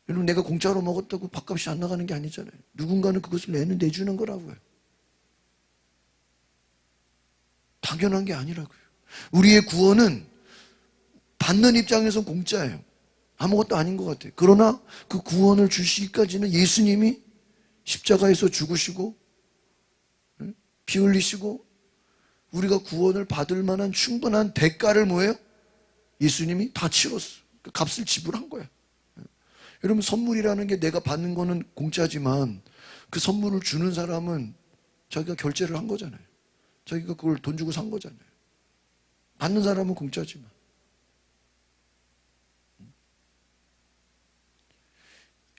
여러분 내가 공짜로 먹었다고 밥값이 안 나가는 게 아니잖아요. 누군가는 그것을 내주는 거라고요. 당연한 게 아니라고요. 우리의 구원은 받는 입장에서 공짜예요. 아무것도 아닌 것 같아요. 그러나 그 구원을 주시기까지는 예수님이 십자가에서 죽으시고 피 흘리시고 우리가 구원을 받을 만한 충분한 대가를 뭐예요? 예수님이 다 치렀어. 그 값을 지불한 거야. 여러분 선물이라는 게 내가 받는 거는 공짜지만 그 선물을 주는 사람은 자기가 결제를 한 거잖아요. 자기가 그걸 돈 주고 산 거잖아요. 받는 사람은 공짜지만.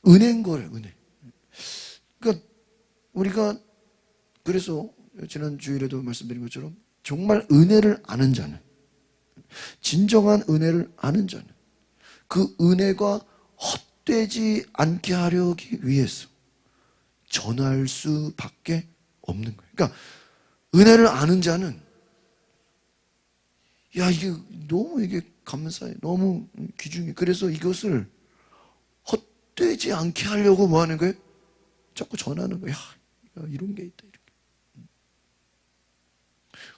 은혜인 거예요, 은혜. 그러니까 우리가 그래서 지난 주일에도 말씀드린 것처럼 정말 은혜를 아는 자는 진정한 은혜를 아는 자는 그 은혜가 헛되지 않게 하려기 위해서 전할 수밖에 없는 거예요. 그러니까 은혜를 아는 자는 야 이게 너무 이게 감사해, 너무 귀중해. 그래서 이것을 헛되지 않게 하려고 뭐 하는 거예요? 자꾸 전하는 거야. 야, 이런 게 있다. 이렇게.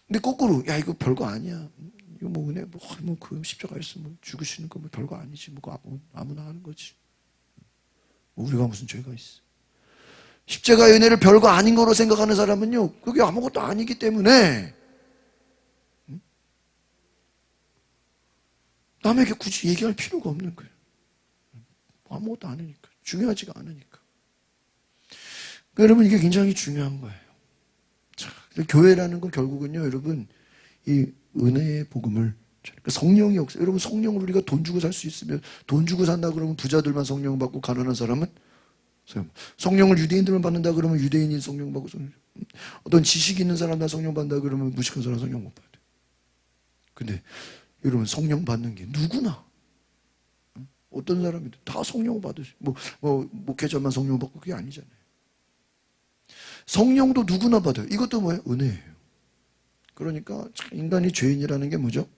근데 거꾸로 야 이거 별거 아니야. 이거 뭐 은혜 뭐그 십자가에서 뭐 죽으시는 거 뭐 별거 아니지. 뭐 아무나 하는 거지. 뭐 우리가 무슨 죄가 있어. 십자가의 은혜를 별거 아닌 거로 생각하는 사람은요, 그게 아무것도 아니기 때문에 남에게 굳이 얘기할 필요가 없는 거예요. 아무것도 아니니까. 중요하지가 않으니까. 여러분, 이게 굉장히 중요한 거예요. 자, 교회라는 건 결국은요, 여러분, 이 은혜의 복음을, 그러니까 성령의 역사, 여러분, 성령을 우리가 돈 주고 살 수 있으면, 돈 주고 산다 그러면 부자들만 성령 받고 가난한 사람은 성령을 유대인들만 받는다 그러면 유대인이 성령 받고, 어떤 지식 있는 사람만 성령 받는다 그러면 무식한 사람 성령 못 받아요. 근데 여러분, 성령 받는 게 누구나, 어떤 사람이든 다 성령 받으시, 목회자만 성령 받고 그게 아니잖아요. 성령도 누구나 받아요. 이것도 뭐예요? 은혜예요. 그러니까 인간이 죄인이라는 게 뭐죠?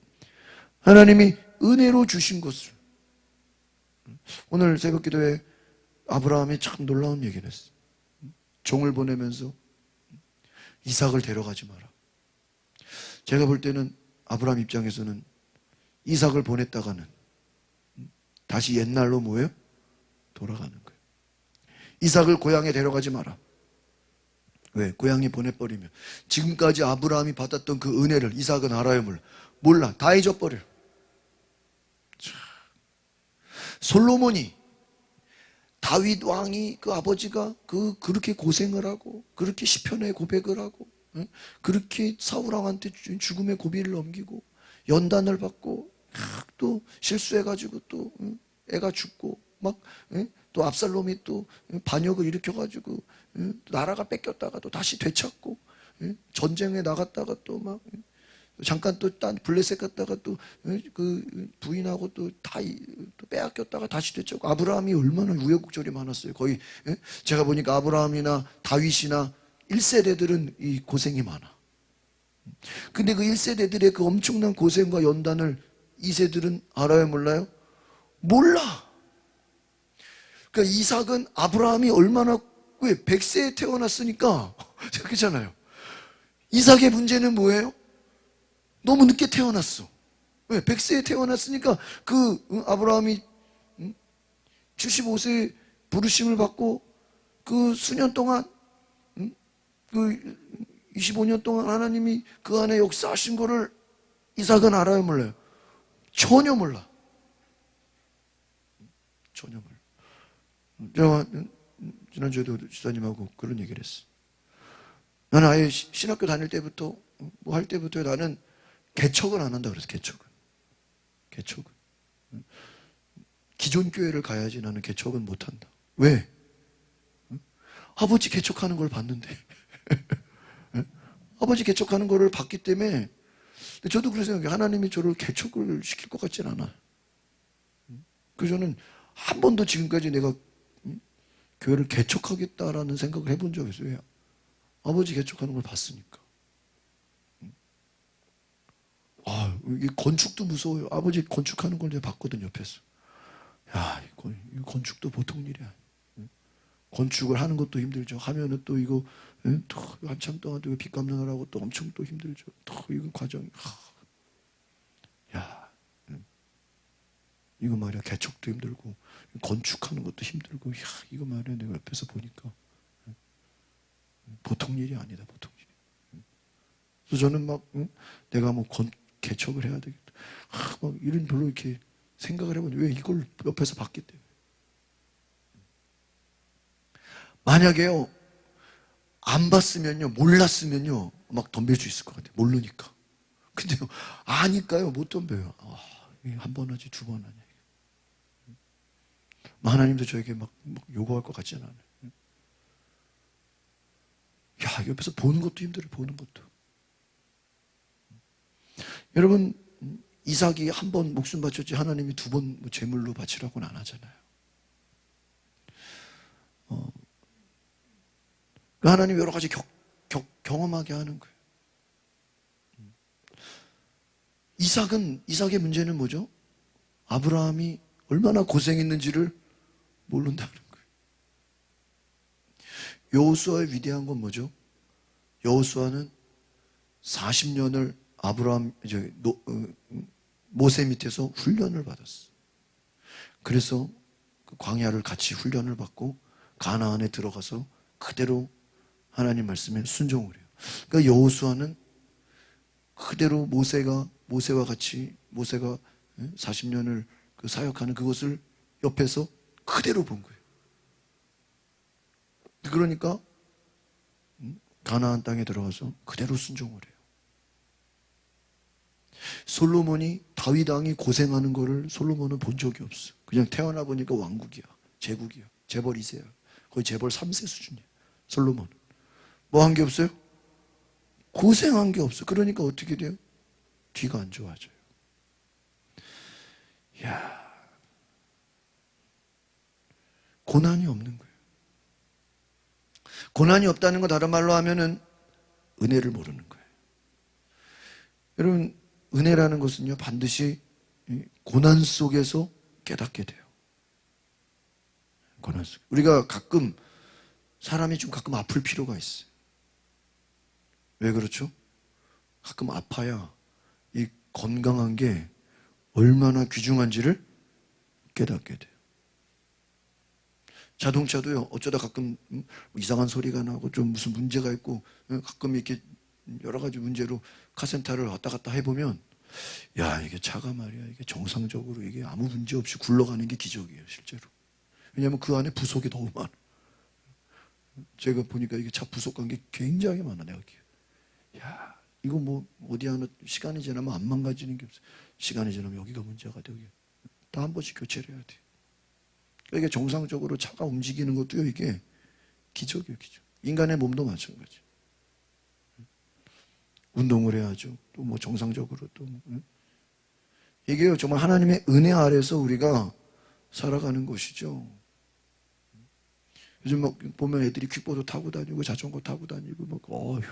하나님이 은혜로 주신 것을. 오늘 새벽 기도에 아브라함이 참 놀라운 얘기를 했어요. 종을 보내면서 이삭을 데려가지 마라. 제가 볼 때는 아브라함 입장에서는 이삭을 보냈다가는 다시 옛날로 뭐예요? 돌아가는 거예요. 이삭을 고향에 데려가지 마라. 왜? 고향에 보내버리면 지금까지 아브라함이 받았던 그 은혜를 이삭은 알아요? 몰라. 다 잊어버려. 솔로몬이, 다윗 왕이 그 아버지가 그렇게 고생을 하고 그렇게 시편의 고백을 하고 그렇게 사울 왕한테 죽음의 고비를 넘기고 연단을 받고 또 실수해가지고 또 애가 죽고 막 또 압살롬이 또 반역을 일으켜가지고 나라가 뺏겼다가 또 다시 되찾고 전쟁에 나갔다가 또 막 잠깐 또 딴 블레셋 갔다가 또 그 부인하고 또 다 또 빼앗겼다가 다시 되찾고 아브라함이 얼마나 우여곡절이 많았어요. 거의 제가 보니까 아브라함이나 다윗이나 1세대들은 이 고생이 많아. 근데 그 1세대들의 그 엄청난 고생과 연단을 2세들은 알아요? 몰라요? 몰라. 그러니까 이삭은 아브라함이 얼마나, 왜? 100세에 태어났으니까 그렇잖아요. 이삭의 문제는 뭐예요? 너무 늦게 태어났어. 왜? 100세에 태어났으니까 아브라함이 75세에 부르심을 받고 그 수년 동안 그 25년 동안 하나님이 그 안에 역사하신 거를 이삭은 알아요? 몰라요? 전혀 몰라. 전혀 몰라. 제가 지난주에도 지사님하고 그런 얘기를 했어. 나는 아예 신학교 다닐 때부터 뭐 할 때부터 나는 개척은 안 한다 그랬어. 개척은 기존 교회를 가야지 나는 개척은 못 한다. 왜? 아버지 개척하는 걸 봤는데 아버지 개척하는 거를 봤기 때문에. 저도 그래서 생각해요. 하나님이 저를 개척을 시킬 것 같진 않아요. 그래서 저는 한 번도 지금까지 내가 교회를 개척하겠다라는 생각을 해본 적이 없어요. 아버지 개척하는 걸 봤으니까. 이게 건축도 무서워요. 아버지 건축하는 걸 내가 봤거든요, 옆에서. 야, 이 건축도 보통 일이 아니야. 건축을 하는 것도 힘들죠. 하면은 또 이거 또 한참 동안 또 빚 갚느라고 또 엄청 또 힘들죠. 또 이거 과정이. 야, 이거 말이야, 개척도 힘들고 건축하는 것도 힘들고, 야, 이거 말이야, 내가 옆에서 보니까 보통 일이 아니다, 보통 일이. 그래서 저는 막 내가 뭐 개척을 해야 되겠다. 막 이런 별로 이렇게 생각을 해보는데 왜 이걸 옆에서 봤기 때문에. 만약에요, 안 봤으면요, 몰랐으면요, 막 덤빌 수 있을 것 같아요. 모르니까. 근데요, 아니까요, 못 덤벼요. 한 번 하지, 두 번 하냐. 하나님도 저에게 막 요구할 것 같지는 않아요. 야, 옆에서 보는 것도 힘들어요, 보는 것도. 여러분, 이삭이 한 번 목숨 바쳤지 하나님이 두 번 제물로 바치라고는 안 하잖아요. 하나님 여러 가지 경험하게 하는 거예요. 이삭의 문제는 뭐죠? 아브라함이 얼마나 고생했는지를 모른다는 거예요. 여호수아의 위대한 건 뭐죠? 여호수아는 40년을 모세 밑에서 훈련을 받았어. 그래서 그 광야를 같이 훈련을 받고 가나안에 들어가서 그대로 하나님 말씀에 순종을 해요. 그러니까 여호수아는 그대로 모세와 같이 모세가 40년을 그 사역하는 그것을 옆에서 그대로 본 거예요. 그러니까 가나안 땅에 들어가서 그대로 순종을 해요. 솔로몬이 다윗 왕이 고생하는 거를 솔로몬은 본 적이 없어. 그냥 태어나 보니까 왕국이야, 제국이야, 재벌 2세야. 거의 재벌 3세 수준이야. 솔로몬은 뭐 한 게 없어요? 고생한 게 없어. 그러니까 어떻게 돼요? 뒤가 안 좋아져요. 야, 고난이 없는 거예요. 고난이 없다는 거 다른 말로 하면은 은혜를 모르는 거예요. 여러분, 은혜라는 것은요, 반드시 고난 속에서 깨닫게 돼요. 고난 속. 우리가 사람이 좀 가끔 아플 필요가 있어요. 왜 그렇죠? 가끔 아파야 이 건강한 게 얼마나 귀중한지를 깨닫게 돼요. 자동차도요, 어쩌다 가끔 이상한 소리가 나고 좀 무슨 문제가 있고 가끔 이렇게 여러 가지 문제로 카센터를 왔다 갔다 해보면, 야, 이게 차가 말이야, 이게 정상적으로 이게 아무 문제 없이 굴러가는 게 기적이에요, 실제로. 왜냐하면 그 안에 부속이 너무 많아. 제가 보니까 이게 차 부속 간 게 굉장히 많아, 내가. 야, 이거 뭐 어디 하나 시간이 지나면 안 망가지는 게 없어. 시간이 지나면 여기가 문제가 돼. 다 한 번씩 교체를 해야 돼. 그러니까 이게 정상적으로 차가 움직이는 것도요, 이게 기적이에요, 기적. 인간의 몸도 마찬가지. 운동을 해야죠. 또 뭐 정상적으로 또 뭐. 이게요, 정말 하나님의 은혜 아래서 우리가 살아가는 것이죠. 요즘 막 보면 애들이 퀵보드 타고 다니고 자전거 타고 다니고 막 어휴,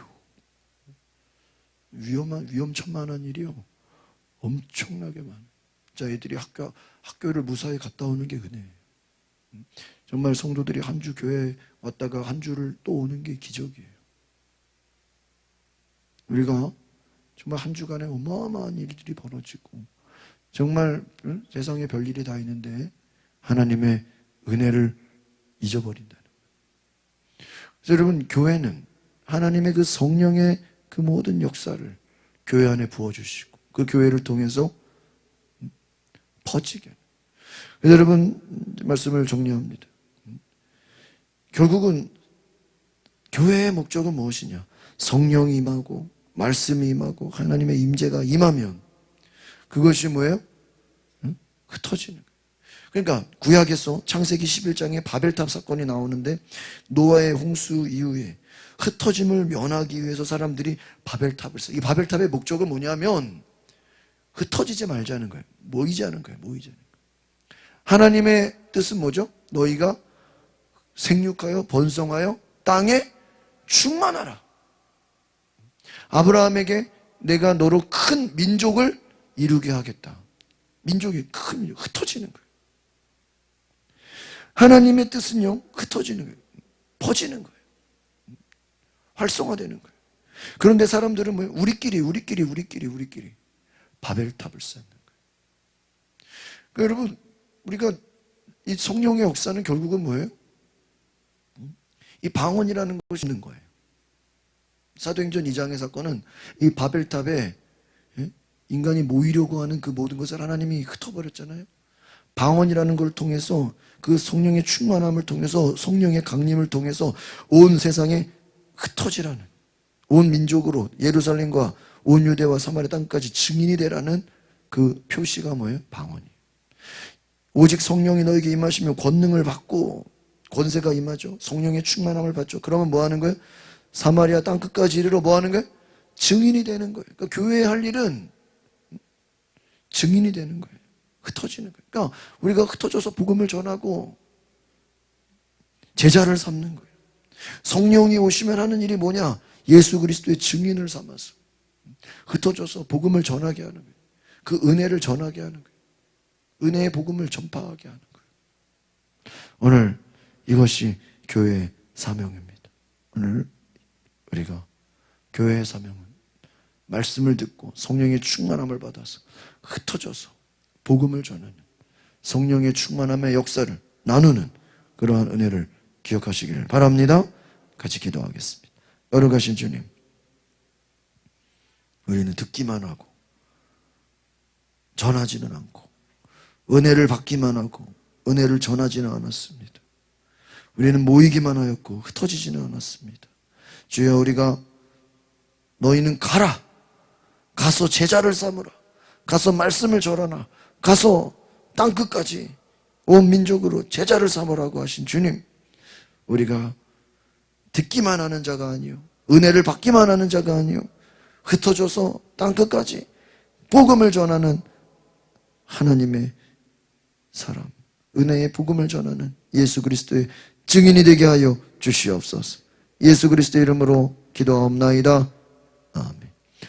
위험천만한 일이요. 엄청나게 많아요. 자, 애들이 학교를 무사히 갔다 오는 게 은혜예요. 정말 성도들이 한 주 교회 왔다가 한 주를 또 오는 게 기적이에요. 우리가 정말 한 주간에 어마어마한 일들이 벌어지고 정말 세상에 별일이 다 있는데 하나님의 은혜를 잊어버린다는 거예요. 그래서 여러분, 교회는 하나님의 그 성령의 그 모든 역사를 교회 안에 부어주시고 그 교회를 통해서 퍼지게. 그래서 여러분, 말씀을 정리합니다. 결국은 교회의 목적은 무엇이냐? 성령이 임하고 말씀이 임하고 하나님의 임재가 임하면 그것이 뭐예요? 흩어지는 거예요. 그러니까 구약에서 창세기 11장에 바벨탑 사건이 나오는데 노아의 홍수 이후에 흩어짐을 면하기 위해서 사람들이 바벨탑을 써요. 이 바벨탑의 목적은 뭐냐면 흩어지지 말자는 거예요. 모이자는 거예요. 하나님의 뜻은 뭐죠? 너희가 생육하여 번성하여 땅에 충만하라. 아브라함에게 내가 너로 큰 민족을 이루게 하겠다. 민족이 큰 민족, 흩어지는 거예요. 하나님의 뜻은요, 흩어지는 거예요. 퍼지는 거예요. 활성화되는 거예요. 그런데 사람들은 뭐예요? 우리끼리 바벨탑을 쌓는 거예요. 그러니까 여러분, 우리가 이 성령의 역사는 결국은 뭐예요? 이 방언이라는 것이 있는 거예요. 사도행전 2장의 사건은 이 바벨탑에 인간이 모이려고 하는 그 모든 것을 하나님이 흩어버렸잖아요. 방언이라는 걸 통해서 그 성령의 충만함을 통해서 성령의 강림을 통해서 온 세상에 흩어지라는, 온 민족으로 예루살렘과 온 유대와 사마리아 땅까지 증인이 되라는 그 표시가 뭐예요? 방언이에요. 오직 성령이 너에게 임하시면 권능을 받고 권세가 임하죠. 성령의 충만함을 받죠. 그러면 뭐 하는 거예요? 사마리아 땅 끝까지 이르러 뭐 하는 거예요? 증인이 되는 거예요. 그러니까 교회의 할 일은 증인이 되는 거예요. 흩어지는 거예요. 그러니까 우리가 흩어져서 복음을 전하고 제자를 삼는 거예요. 성령이 오시면 하는 일이 뭐냐? 예수 그리스도의 증인을 삼아서 흩어져서 복음을 전하게 하는 거예요. 그 은혜를 전하게 하는 거예요. 은혜의 복음을 전파하게 하는 거예요. 오늘 이것이 교회의 사명입니다. 오늘 우리가 교회의 사명은 말씀을 듣고 성령의 충만함을 받아서 흩어져서 복음을 전하는 성령의 충만함의 역사를 나누는 그러한 은혜를 기억하시기를 바랍니다. 같이 기도하겠습니다. 거룩하신 주님, 우리는 듣기만 하고 전하지는 않고 은혜를 받기만 하고 은혜를 전하지는 않았습니다. 우리는 모이기만 하였고 흩어지지는 않았습니다. 주여, 우리가 너희는 가서 제자를 삼으라, 가서 말씀을 전하라, 가서 땅끝까지 온 민족으로 제자를 삼으라고 하신 주님, 우리가 듣기만 하는 자가 아니요 은혜를 받기만 하는 자가 아니요 흩어져서 땅끝까지 복음을 전하는 하나님의 사람, 은혜의 복음을 전하는 예수 그리스도의 증인이 되게 하여 주시옵소서. 예수 그리스도의 이름으로 기도하옵나이다.